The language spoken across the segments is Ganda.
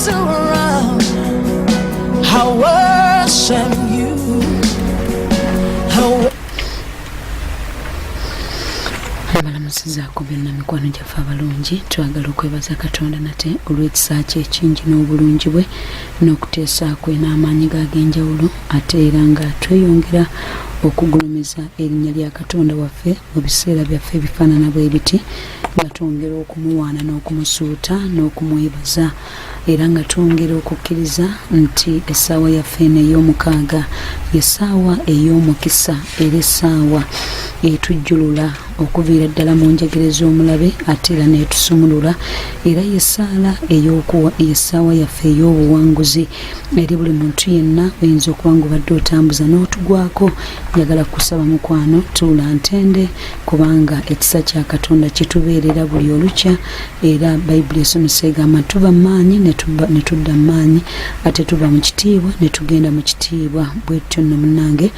arms around. I worship you. Abalamusizaako byonna mikwano gyaffe abalungi, twagala okwebaza Katonda nate olw'ekisa kye ekingi n'obulungi bwe n'okuteesa kwe n'amaanyi ge ag'enjawulo, ate era nga tweyongera okugulumiza erinnya lya Katonda waffe mu biseera byaffe ebifaanana bwe biti, nga twongera okumuwaana n'okumusuuta n'okumwebaza, era nga twongera okukkiriza nti essaawa yaffe eno ey'omukaaga y'essaawa ey'omukisa era essaawa etujjulula okuviira ddala mu njegere z'omulabe ate era n'etusumulula, era y'essaawa yaffe ey'obuwanguzi eri buli muntu yenna oyinza okuba ng'obadde otambuza n'otugwako. Njagala kusaba mukwano tuula ntende, kubanga ekisa kya Katonda kitubeerera buli olukya, era Bayibuli esomesa egamba tuva mu maanyi ne tudda mu maanyi, ate tuva mu kitiibwa ne tugenda mu kitiibwa. Bwetyo nno munnange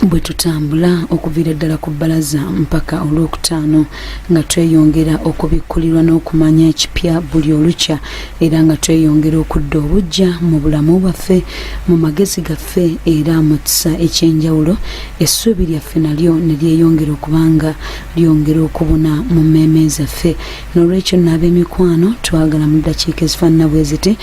bwe tutambula okuviira ddala ku bbalaza mpaka olwokutaano, nga tweyongera okubikkulirwa n'okumanya ekipya buli olukya, era nga tweyongera okudda obujja mu bulamu bwaffe, mu magezi gaffe, era mu kisa ekyenjawulo. Essuubi lyaffe nalyo ne lyeyongera okubanga lyongera okubuna mu mmeeme zaffe. N'olwekyo n'ab'emikwano twagala mu ddakiika ezifaanana bwe ziti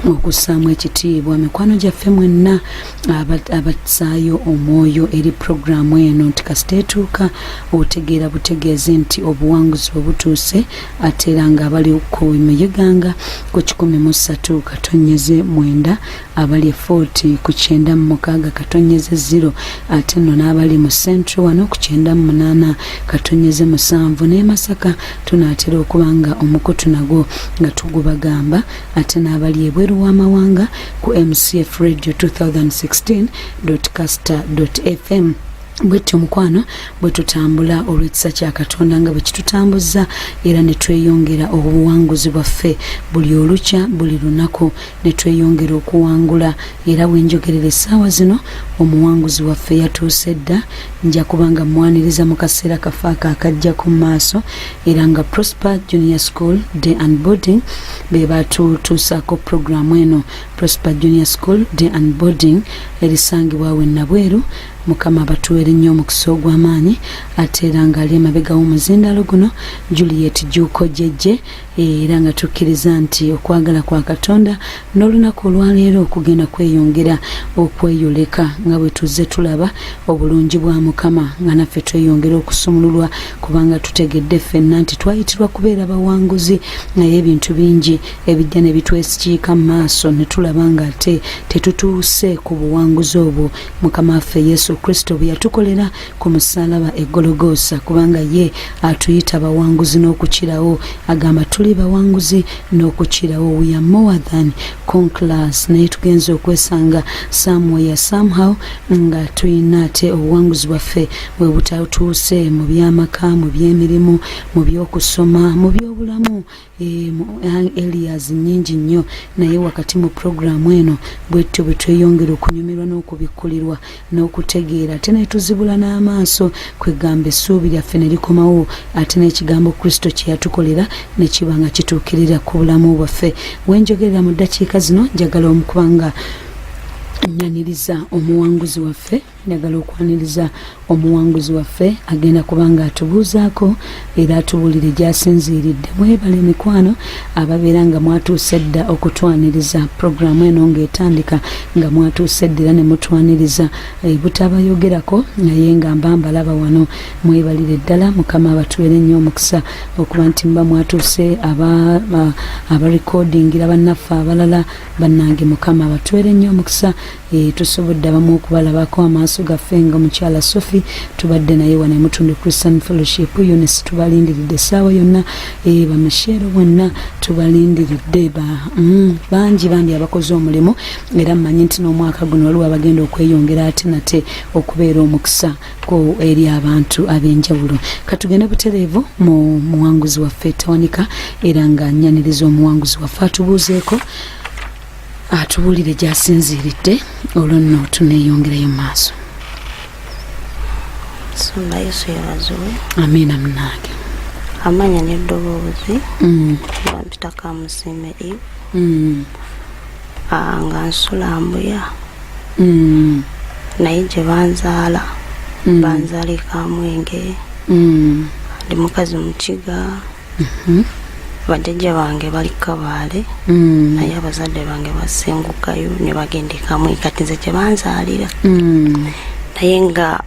okussaamu ekitiibwa mikwano gyaffe mwenna abassaayo omwoyo eri programu eno, nti kasita etuuka otegeera butegeezi nti obuwanguzi obutuuse, ate era nga abali ku meyeganga ku 13 katonyeze 9, abali 40 ku 96 katonyeze 0, ate nno n'abali mu Central wano ku 98 katonyeze 7, ne Masaka tunaatera okubanga omukutu nagwo nga tugubagamba, ate n'abali ebweru w'amawanga ku MCF Radio 2016.caster.fm. Bwetyo mukwano bwe tutambula olw'ekisa kya Katonda nga bwe kitutambuza, era ne tweyongera obuwanguzi bwaffe buli olukya buli lunaku, ne tweyongera okuwangula. Era bwenjogerera essaawa zino omuwanguzi waffe yatuuse dda, nja kubanga mwaniriza mu kaseera kafaaka akajja ku maaso, era nga Prosper Junior School Day and Boarding be batutuusaako programu eno. Prosper Junior School Day and Boarding erisangibwa we Nabweru. Mukama batuwere nnyo omukisa ogw'amaanyi, ate era nga ali emabega w'omuzindalo guno Juliet Juko Jeje, era nga tukkiriza nti okwagala kwa Katonda n'olunaku olwaleero okugenda kweyongera okweyoleka nga bwe tuzze tulaba obulungi bwa Mukama, nga naffe tweyongera okusumululwa, kubanga tutegedde ffenna nti twayitirwa kubeera bawanguzi, naye ebintu bingi ebijja ne bitwesikiika mu maaso ne tulaba nga ate tetutuuse ku buwanguzi obwo Mukama waffe Yesu Kristo bwe yatukolera ku musaalaba e Gologoosa, kubanga ye atuyita bawanguzi n'okukirawo. Agamba tuli bawanguzi n'okukirawo, we are more than conquerors. Naye tugenze okwesanga somewhere somehow nga tuyina ate obuwanguzi bwaffe bwe butatuuse mu by'amaka, mu by'emirimu, mu by'okusoma, mu by'obulamu, areas nnyingi nnyo. Naye wakati mu programu eno bwetyo bwe tweyongera okunyumirwa n'okubikkulirwa n'okutegeera, ate ne tuzibula n'amaaso kwegamba essuubi lyaffe ne likomawo, ate n'ekigambo Kristo kye yatukolera ne kiba nga kituukirira ku bulamu bwaffe. Wenjogerera mu ddakiika zino njagala omukubanga nyaniriza omuwanguzi waffe, njagala okwaniriza omuwanguzi waffe agenda kubanga atubuuzaako era atubuulire gy'asinziiridde. Mwebale mikwano ababeera nga mwatuuse dda okutwaniriza programu eno ng'etandika, nga mwatuuse dda era ne mutwaniriza butabayogerako, naye nga mbalaba wano. Mwebalire ddala, Mukama abatuwere nnyo omukisa okuba nti mba mwatuuse abarekodingira bannaffe abalala. Bannange Mukama abatuwere nnyo omukisa. Tusobodde abamu okubalabako amaaso gaffe nga mukyala Sophie tubadde naye wane Mutundu Christian Fellowship Eunice tubalindiridde essaawa yonna, bamesheero bonna tubalindiridde, bangi abakoze omulimu, era mmanyi nti n'omwaka guno waliwo abagenda okweyongera ate nate okubeera omukisa ko eri abantu ab'enjawulo. Katugende butereevu mu muwanguzi waffe tawanika, era nga nyaniriza omuwanguzi waffe atubuuzeeko atubuulire gy'asinziiridde, olwo nno tuneeyongerayo mu maaso. Sumba Yesu yabazuwe. Amiina munnange. Amanya n'eddoboozi bampita Kamusiime nga nsula Mbuya naye gye banzaala banzaala e Kamwenge ndi mukazi Mukiga bajjajja bange bali Kabaale naye abazadde bange basengukayo ne bagenda e Kamwenge kati nze gye banzaalira naye nga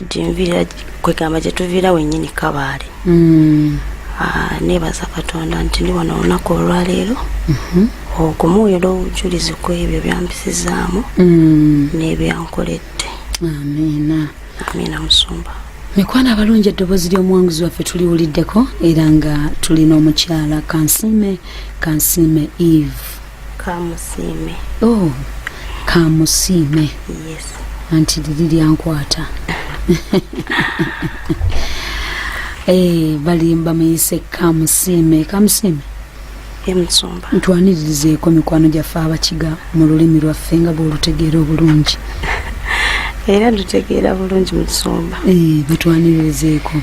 gyemvira kwegamba gye tuviira wennyini Kabaale neebaza Katonda nti ndi wano olunaku olwaleero okumuwera obujulizi ku ebyo byampisizaamu n'ebyankoledde. Amiina. Amiina Musumba. Mikwano abalungi, eddoboozi ly'omuwanguzi waffe tuliwuliddeko era nga tulina omukyala Kamusiime Eve. Kamusiime. Oh, Kamusiime. Yes. Anti liri lyankwata. Balimba muyise Kamusiime. Musumba. Ntwaniririzeeko mikwano gyaffe Abakiga mu lulimi lwaffe nga bw'olutegeera obulungi. Era lutegeera bulungi Musumba. Batwaniririzeeko.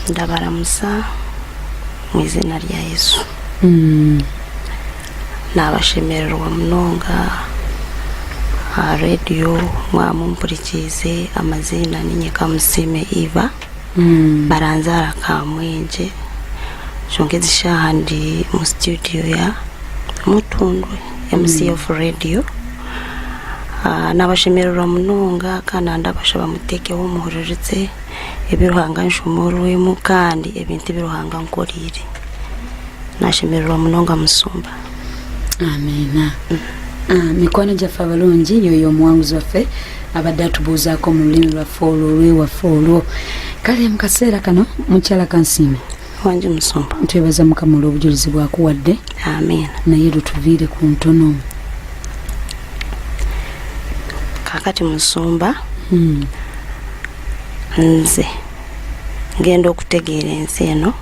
Ndabalamusa mu izina lya Yesu. N'abashemererwa munonga radio mwamumpurikize amazina ninye Kamusiime Eva. Baranzara Kamwenge. Shongezi shahandi mu studio ya Mutundwe MCF radio. N'abashemererwa munonga kandi ndabashaba mutekeho umuhuriritse ebiruhanga nshumurwemu kandi ebintu biruhanga nkorire. Nashemererwa munonga Musumba. Amiina. Mikwano gyaffe abalungi yoyo omuwanguzi waffe abadde atubuuzaako mu lulimi lwaffe olwo. Kale mu kaseera kano mukyala Kamusiime. Wangi Musumba. Ntwebaza Mukama olw'obujulizi bw'akuwadde. Amiina. Naye lutuviire ku ntono. Kakati Musumba. Nze ngenda okutegeera ensi eno.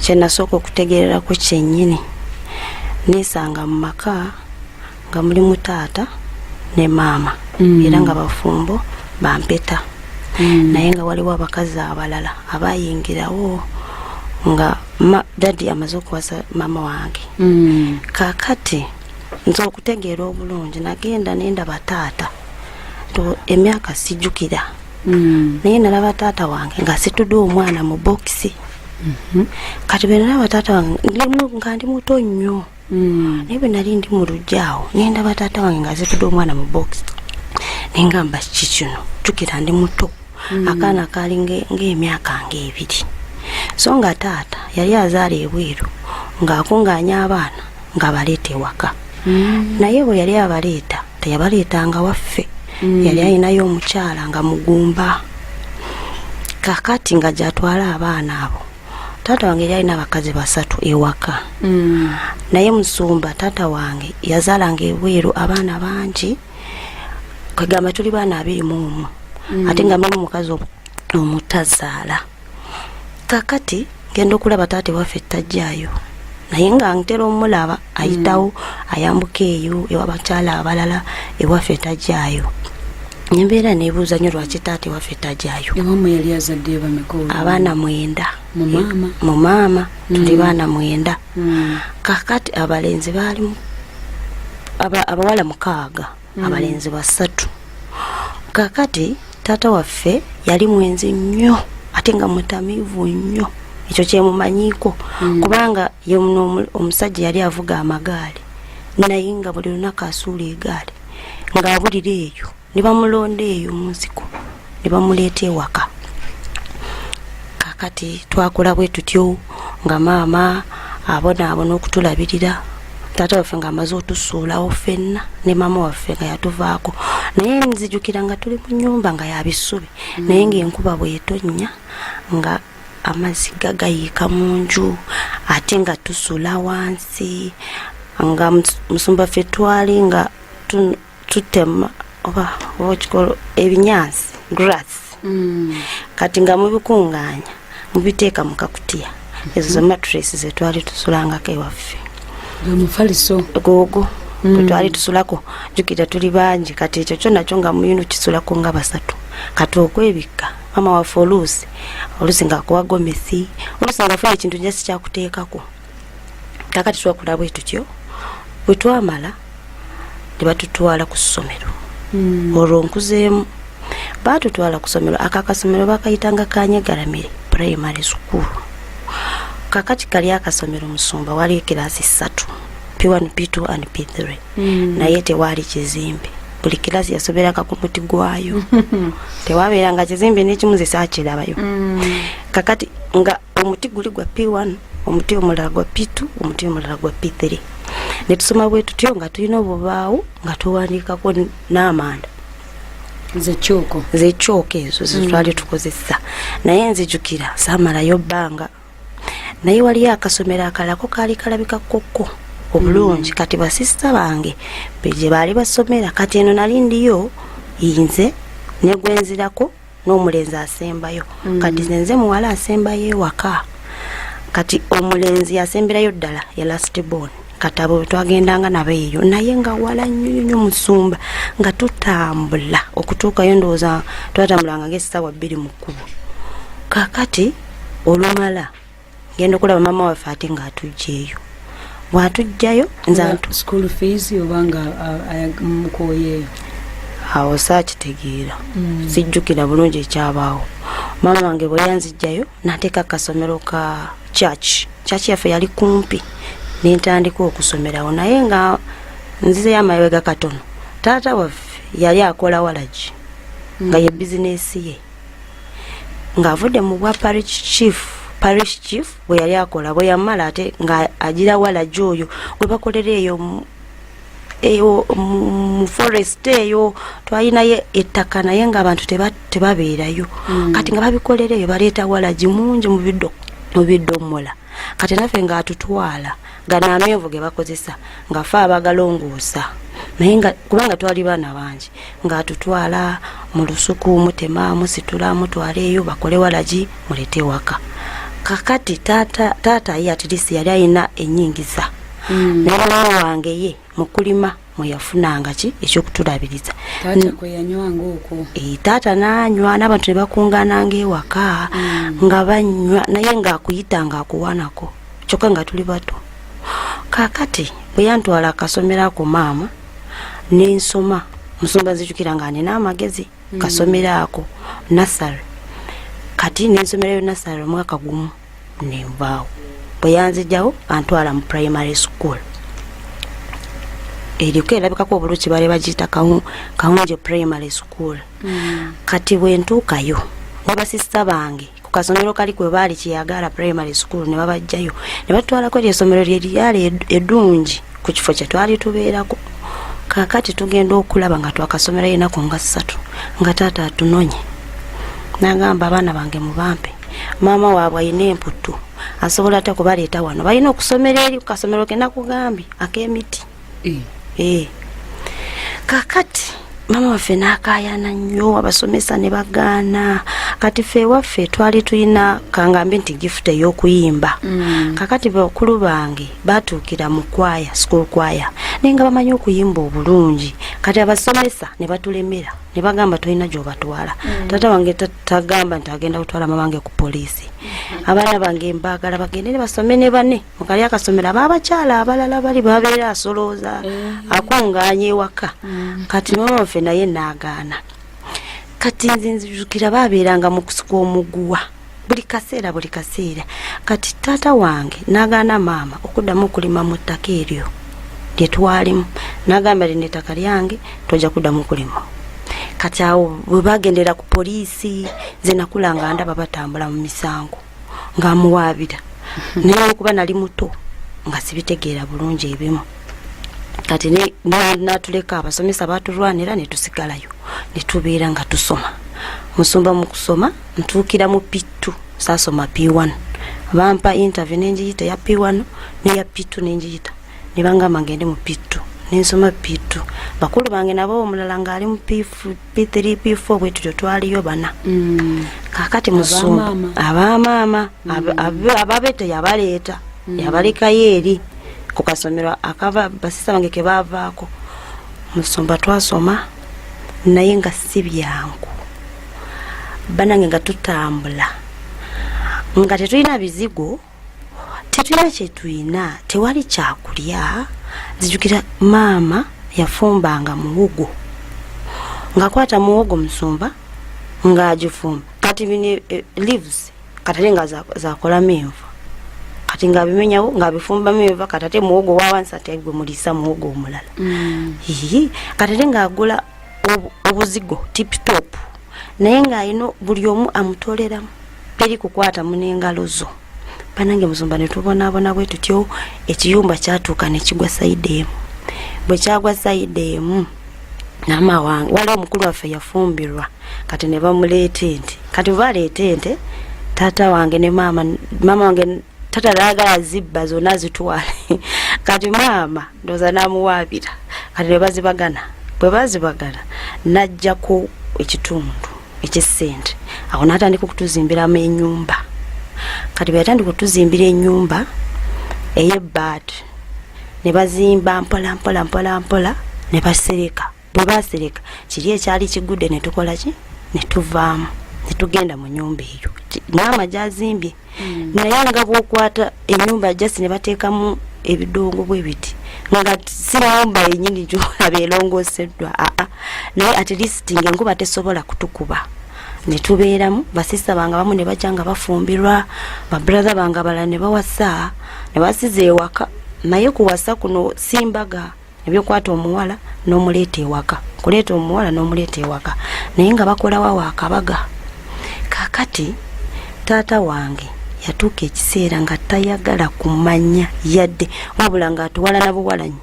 Kye nasooka okutegeererako kyennyini neesanga mu maka nga mulimu taata ne maama era nga bafumbo bampeta. Naye nga waliwo abakazi abalala abayingirawo nga dadi amaze okuwasa maama wange. Kakati nze okutegeera obulungi nagenda nendaba taata emyaka sijjukira. Naye nalaba taata wange nga situdde omwana mu bokisi. Kati bwe nalaba taata wange nga ndi muto nnyo. Naye bwe nali ndi mu lujjaawo nendaba taata wange nga situdde omwana mu bokisi. Nengamba kiki kino, jjukira ndi muto. Akaana kaali ng'emyaka ng'ebiri. So nga taata yali azaala ebweru ng'akungaanya abaana ng'abaleeta ewaka. Naye bwe yali abaleeta teyabaleetanga waffe. Yali ayinayo omukyala nga mugumba. Kakati nga gy'atwala abaana abo taata wange yali alina abakazi 3 ewaka. Naye Musumba taata wange yazaalanga ebweru abaana bangi. Kwegamba tuli baana 21. Ate nga mulimu mukazi omutazaala. Kakati ngenda okulaba taata waffe tajjaayo. Naye nga ntera omulaba ayitawo ayambuka eyo ew'abakyala abalala ewaffe tajjaayo. Nembeera neebuuza nnyo lwaki taata waffe tajjaayo. Mama yali azadde bameka? Abaana 9. Mu maama tuli baana 9. Kakati abalenzi baalimu abawala 6 abalenzi 3. Kakati taata waffe yali mwenzi nnyo ate nga mutamiivu nnyo. Ekyo kyemumanyiiko kubanga ye omusajja yali avuga amagaali naye nga buli lunaku asuula egaali ng'abulira eyo ne bamulonda eyo mu nsiko ne bamuleeta ewaka. Kakati twakola bwe tutyo nga maama abonaabona okutulabirira. Taata waffe nga amaze otusuulawo ffenna ne maama waffe nga yatuvaako. Naye nzijukira nga tuli mu nnyumba nga ya bisubi naye ng'enkuba bw'etonnya nga amazzi gayiika mu nju ate nga tusula wansi nga Musumba ffe twali nga tutema oba okikolo ebinyansi grass. Kati nga mubikungaanya mubiteeka mu kakutiya. Ezo za mattress ze twali tusulangako ewaffe. Omufaliso gogo bwe twali tusulako jjukira tuli bangi. Kati ekyo kyo nakyo nga muyino kisulako nga 3. Kati okwebikka mama waffe oluusi nga akuwa gomesi oluusi nga funa ekintu nja sikyakuteekako kakati twakula bwe tutyo bwe twamala ne batutwala ku ssomero olwo nkuzeemu baatutwala ku ssomero akakasomero bakayitanga Kanyegalamire primary school kakati kali akasomero Musumba wali ekiraasi 3 P1 P2 and P3 naye tewaali kizimbe buli kirasi yasoberanga ku muti gwayo tewabeeranga kizimbe n'ekimu ze saakirabayo kakati nga omuti guli gwa P1 omuti omulala gwa P2 omuti omulala gwa P3 ne tusoma bwe tutyo nga tulina obubaawo nga tuwandiikako n'amanda zekyoko ezo zitwali tukozesa naye nzijukira saamalayo bbanga naye waliyo akasomero akalako kaali kalabika kokko obulungi kati basista bange beje baali basomera kati eno nali ndiyo yinze ne gwenzirako n'omulenzi asembayo kati nze muwala asembayo ewaka kati omulenzi asemberayo ddala ya last born kati abo twagendanga nabo eyo naye nga wala nnyo Musumba nga tutambula okutuukayo ndowooza twatambulanga ng'essaawa 2 mu kkubo kakati olumala ngenda okulaba mama waffe ate ng'atujjaeyo bw'atujjayo nzantu school fees obanga mukoyeeyo awo saakitegeera sijjukira bulungi ekyabaawo mama wange bwe yanzijjayo n'ateeka akasomero ka church yaffe yali kumpi nentandika okusomerawo naye nga nzizeyo amabega katono taata waffe yali akola walagi nga ye bizinesi ye ng'avudde mu bwa parish chief bwe yali akola bwe yamala ate nga agira walagi oyo gwe bakolera eyo mu forest eyo twalinayo ettaka naye ng'abantu tebabeerayo kati nga babikolera eyo baleeta walagi mungi mu biddomola kati naffe ng'atutwala gana amenvu ge bakozesa nga fe abagalongoosa naye nga kubanga twali baana bangi ng'atutwala mu lusuku mutema musitula mutwala eyo bakole walagi mulete waka kakati taata ye atirisi yali alina ennyingiza naye mama wange ye mukulima mweyafunanga ki ekyokutulabiriza taata n'anywa n'abantu ne bakungaananga ewaka nga banywa naye ng'akuyitanga akuwanako kyokka nga tuli bato kakati bwe yantwala akasomero ako maama n'ensoma Musumba nzijukira nga nina amagezi kasomero ako nasari kati n'ensomerayo nasari omwaka gumu nenvaawo bwe yanzijjawo antwala mu primary school eriko erabikako obulungi bali bagiyita Kahunje primary school kati bwe ntuukayo ne basista bange ku kasomero kali kwe baali Kyeyagala primary school ne babajjayo ne batwalako ery'essomero lyali eddungi ku kifo kye twali tubeerako kakati tugenda okulaba nga twakasomero yenako nga 3 nga taata atunonye n'agamba abaana bange mubampe maama waabwe ayina emputtu asobola ate kubaleeta wano balina okusomera eri ku kasomero ke nakugambye ak'emiti kakati mama waffe n'akaayana nnyo abasomesa ne bagaana kati ffe waffe twali tulina kangambe nti gift ey'okuyimba kakati bakulu bange batuukira mu kwaya school kwaya naye nga bamanyi okuyimba obulungi kati abasomesa ne batulemera ne bagamba tolina gy'obatwala taata wange tagamba nti agenda kutwala mama wange ku poliisi abaana bange mbaagala bagende ne basome ne bane mukali akasomero abaabakyala abalala bali babeera asolooza akungaanya ewaka kati mama waffe naye n'agaana kati nze nzijukira baabeeranga mu kusika omuguwa buli kaseera kati taata wange n'agaana maama okuddamu okulima mu ttaka eryo lye twalimu n'agamba lino ettaka lyange tojja kuddamu kulima kati awo bwe bagendera ku poliisi ze nakulanga ndaba batambula mu misango ng'amuwaabira naye okuba nali muto nga sibitegeera bulungi ebimu kati n'atuleka abasomesa baatulwanira ne tusigalayo ne tubeera nga tusoma Musumba mu kusoma ntuukira mu P2 saasoma P1 bampa interview n'enjiyita ya P1 n'eya P2 n'enjiyita ne bangamba ngende mu P2 n'ensoma P2 bakulu bange nabo omulala ng'ali mu P3 P4 bwe tutyo twaliyo bana kakati Musumba abaamaama ababeete yabaleeta yabalekayo eri ku kasomero akava basisa bange ke baavaako Musumba twasoma naye nga si byangu banange nga tutambula nga tetulina bizigo tetulina kyetulina, tewali kyakulya. Zijukira maama yafumbanga muwogo, ng'akwata muwogo musumba ng'agifumba. Kati bino leaves katale nga zakolamu enfu, kati ng'abimenyawo ng'abifumbamu enva, katate muwogo wawansi ate gwe mulisa muwogo omulala. Katate ng'agula obuzigo tip-top, naye ng'alina buli omu amutoleramu, teri kukwata mu n'engalo zo. Banange musumba ne tubonaabona bwe tutyo, ekiyumba kyatuuka ne kigwa sayidi emu. Bwe kyagwa sayidi emu, maama wange waliwo omukulu waffe yafumbirwa, kati ne bamuleeta ente. Kati baleeta ente, taata wange ne maama wange tata naagala zibba zonna zitwale. Kati maama ndooza n'amuwaabira, kati ne bazibagana. Bwe bazibagana n'ajjako ekitundu ekisente, awo n'atandika okutuzimbiramu ennyumba. Kati bwe yatandika okutuzimbira ennyumba ey'ebbaati, ne bazimba mpola mpola mpola mpola, ne basereka. Bwe basereka kiri ekyali kigudde ne tukola ki, ne tuvaamu ne tugenda mu nnyumba eyo. Maama gyazimbye, naye nga bw'okwata ennyumba jasi ne bateekamu ebidongo bwe biti, nga si nnyumba yennyini gy'olaba erongooseddwa, naye at least ng'enkuba tesobola kutukuba. Ne tubeeramu, basista bange abamu ne bajja nga bafumbirwa, babrother bange abalala ne bawasa, ne basiza ewaka. Naye kuwasa kuno simbaga ebyokwata omuwala n'omuleeta ewaka, kuleeta omuwala n'omuleeta ewaka, naye nga bakolawo wakabaga. Kakati taata wange yatuuka ekiseera nga tayagala kumanya yadde, wabula ng'atuwala na buwalanyi,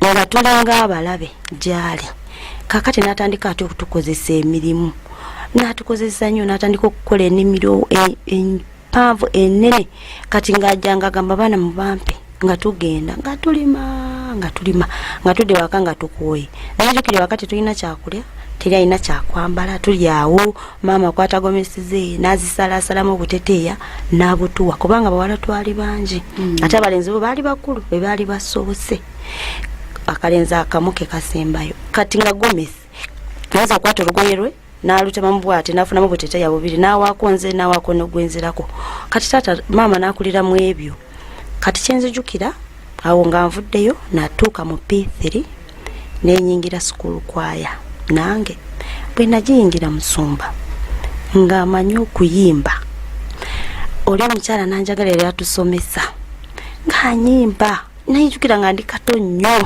nga tulinga abalabe gyali. Kakati n'atandika ate okutukozesa emirimu, n'atukozesa nnyo, n'atandika okukola ennimiro empanvu ennene. Kati ng'ajjanga agamba baana mubampe, nga tugenda nga tulima nga tudde waka nga tukooye. Naye jjukira wakati tulina kyakulya, teri alina kyakwambala, tuli awo. Maama akwata gomesize n'azisalaasalamu obuteteeya n'abutuwa, kubanga bawala twali bangi, ate abalenzi bo baali bakulu be baali basobose. Akalenzi akamu ke kasembayo, kati nga gomesi ayinza okukwata olugoye lwe n'alutemamu bw'ati n'afunamu obuteteeya bubiri, n'awaako nze n'awaako n'ogwenzirako. Kati taata maama n'akulira mu ebyo. Kati kyenzijukira awo nga nvuddeyo natuuka mu P3 n'enyingira school kwaya. Nange bwe nagiyingira musumba ng'amanyi okuyimba, oli omukyala nanjagala era atusomesa ng'anyimba, nayijukira nga ndi kato nnyo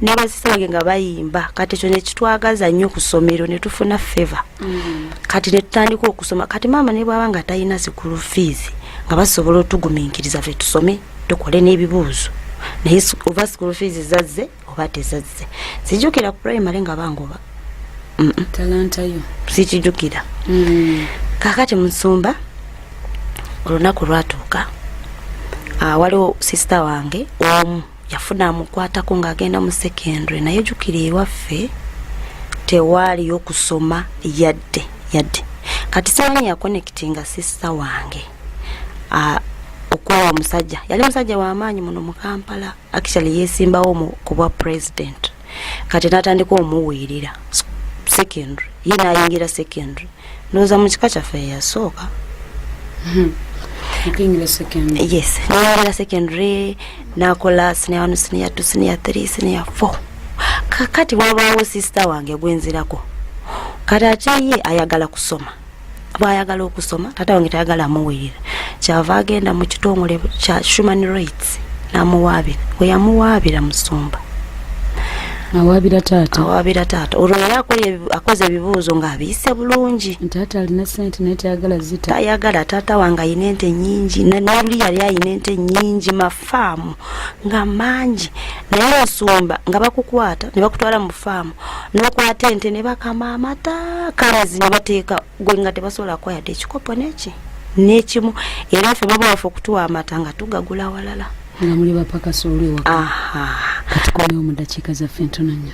n'abasisa bange nga bayimba. Kati ekyo ne kitwagaza nnyo ku ssomero, ne tufuna favor. Kati ne tutandika okusoma. Kati maama ne bw'aba nga talina school fees, nga basobola otugumiikiriza ffe tusome tukole n'ebibuuzo, naye oba school fees zazze oba tezazze. Sijjukira ku primary nga bangoba talanta yo sikijjukira. Kakati musumba olunaku lwatuuka, waliwo sister wange omu yafuna amukwatako ng'agenda mu secondary, naye jjukira ewaffe tewaaliyo kusoma yadde. Kati simanyi yakonekitinga sister wange okwawa musajja, yali musajja w'amaanyi muno mu Kampala, actually yeesimbawo ku bwa president. Kati n'atandika omuweerera secondary, ye n'ayingira secondary, ndowooza mu kika kyaffe yasooka. Yes, n'ayingira secondary, n'akola senior 1, senior 2, senior 3, senior 4. Kakati wabaawo sister wange gwenzirako, kati ate ye ayagala kusoma. Bw'ayagala okusoma, taata wange tayagala amuweerera, kyava agenda mu kitongole kya human rights n'amuwaabira. We yamuwaabira musumba, awaabira taata olwo yali akoze ebibuuzo ng'abiyise bulungi. Taata alina sente naye tayagala zita, tayagala. Taata wange ayina ente nnyingi, naluli yali ayina ente nnyingi, mafaamu nga mangi, naye nsumba nga bakukwata ne bakutwala mu faamu, n'okwata ente ne bakama amata kalazi ne bateeka gwe nga tebasobola kwayadde ekikopo n'ekimu, era ffe baba waffe okutuwa amata nga tugagula walala. nga muli bapakasi olw'ewaka. Kati kolewo mu ddakiika zaffe ntono nnyo.